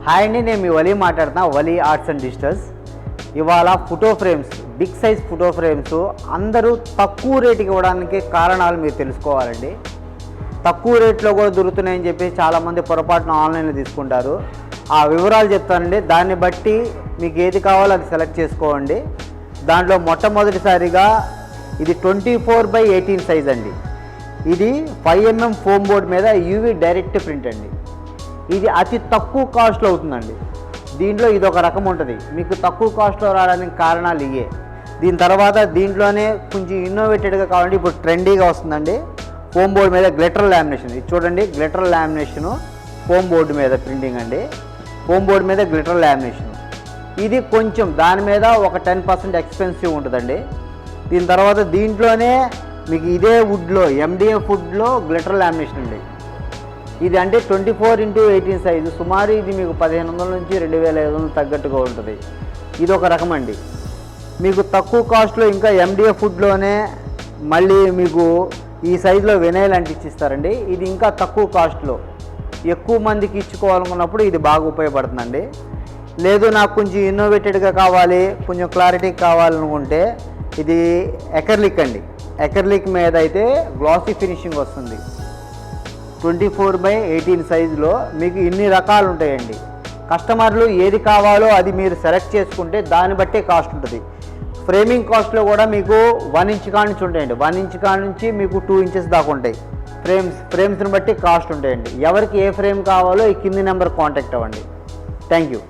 Hi అండి, నేను మీ వలి మాట్లాడుతున్నా. Vali arts and digitals. ఇవాళ photo frames, big size photo frames అందరూ తక్కువ రేటుకి ఇవ్వడానికి కారణాలు మీరు తెలుసుకోవాలండి. తక్కువ రేట్లో కూడా దొరుకుతున్నాయని చెప్పి చాలామంది పొరపాటున ఆన్లైన్లో తీసుకుంటారు. ఆ వివరాలు చెప్తానండి. దాన్ని బట్టి మీకు ఏది కావాలో అది సెలెక్ట్ చేసుకోండి. దాంట్లో మొట్టమొదటిసారిగా ఇది 24x18 సైజ్ అండి. ఇది 5mm ఫోమ్ బోర్డ్ మీద యూవీ డైరెక్ట్ ప్రింట్ అండి. ఇది అతి తక్కువ కాస్ట్లో అవుతుందండి. దీంట్లో ఇది ఒక రకం ఉంటుంది. మీకు తక్కువ కాస్ట్లో రావడానికి కారణాలు ఇవే. దీని తర్వాత దీంట్లోనే కొంచెం ఇన్నోవేటెడ్గా కావాలంటే ఇప్పుడు ట్రెండీగా వస్తుందండి. ఫోమ్ బోర్డ్ మీద గ్లిటర్ లామినేషన్. ఇది చూడండి, గ్లిటర్ లామినేషను ఫోమ్ బోర్డు మీద ప్రింటింగ్ అండి. ఫోమ్ బోర్డు మీద గ్లిటర్ లామినేషన్. ఇది కొంచెం దాని మీద ఒక 10% ఎక్స్పెన్సివ్ ఉంటుందండి. దీని తర్వాత దీంట్లోనే మీకు ఇదే వుడ్లో MDF వుడ్లో గ్లిటర్ లామినేషన్ అండి. ఇది అంటే 24x18 సైజు. సుమారు ఇది మీకు 1500 నుంచి 2500 తగ్గట్టుగా ఉంటుంది. ఇది ఒక రకం అండి. మీకు తక్కువ కాస్ట్లో ఇంకా MDF వుడ్లోనే మళ్ళీ మీకు ఈ సైజులో వెనైల్ అంటించిస్తారండి. ఇది ఇంకా తక్కువ కాస్ట్లో ఎక్కువ మందికి ఇచ్చుకోవాలనుకున్నప్పుడు ఇది బాగా ఉపయోగపడుతుందండి. లేదు నాకు కొంచెం ఇన్నోవేటెడ్గా కావాలి, కొంచెం క్లారిటీ కావాలనుకుంటే ఇది ఎకర్లిక్ అండి. ఎకర్లిక్ మీద అయితే గ్లాసీ ఫినిషింగ్ వస్తుంది. 24x18 సైజులో మీకు ఇన్ని రకాలు ఉంటాయండి. కస్టమర్లు ఏది కావాలో అది మీరు సెలెక్ట్ చేసుకుంటే దాన్ని బట్టే కాస్ట్ ఉంటుంది. ఫ్రేమింగ్ కాస్ట్లో కూడా మీకు 1 ఇంచ్ కాడ నుంచి ఉంటాయండి. 1 ఇంచ్ కాడ నుంచి మీకు 2 ఇంచెస్ దాకా ఉంటాయి. ఫ్రేమ్స్ని బట్టి కాస్ట్ ఉంటాయండి. ఎవరికి ఏ ఫ్రేమ్ కావాలో ఈ కింది నెంబర్ కాంటాక్ట్ అవ్వండి. Thank you.